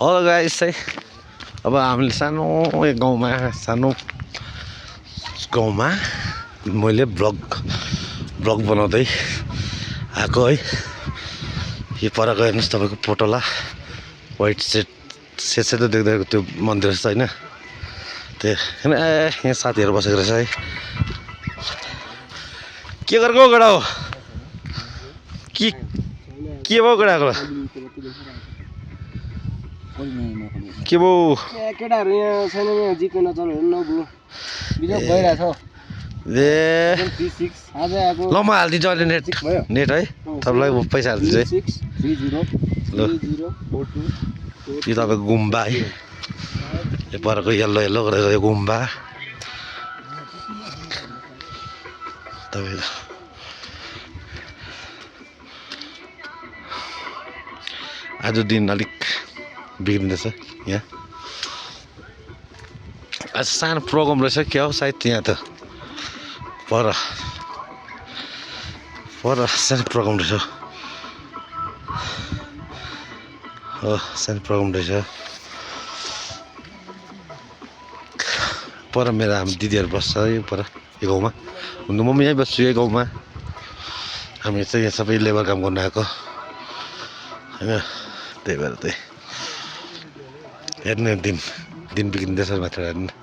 Hello guys है अब हामीले सानो एक गाउँमा मैले ब्लग बनाउँदै आएको है। यो परको हेर्नुहोस् तपाईँको पोटला वाइट सेतो देख्दै त्यो मन्दिर छ होइन, त्यो यहाँ साथीहरू बसेको रहेछ है। के गरेको गडा हो के भयो गडाको के भयो केटाहरु यहाँ छैन, यहाँ जित्न नचल्नु हेर्नु न बु बिजोग भइरहेछ ए आज आएको ल म हालिदिन्छु अहिले नेट है तपाईँलाई पैसा हालिदिन्छु है। 630 ल यो तपाईँको गुम्बा है, यो परको यल्लो गरेको यो गुम्बा तपाईँको आज दिन अलिक बिग्रिँदैछ। यहाँ आज सानो प्रोग्राम रहेछ क्या हो सायद, यहाँ त पर सानो प्रोग्राम रहेछ हो, सानो प्रोग्राम रहेछ। पर मेरो हामी दिदीहरू बस्छ है पर यो गाउँमा, हुनु म पनि यहीँ बस्छु यही गाउँमा। हामी चाहिँ यहाँ सबै लेबर काम गर्न आएको होइन, त्यही भएर चाहिँ हेर्ने दिन बिग्रिँदैछ मात्र हेर्नु।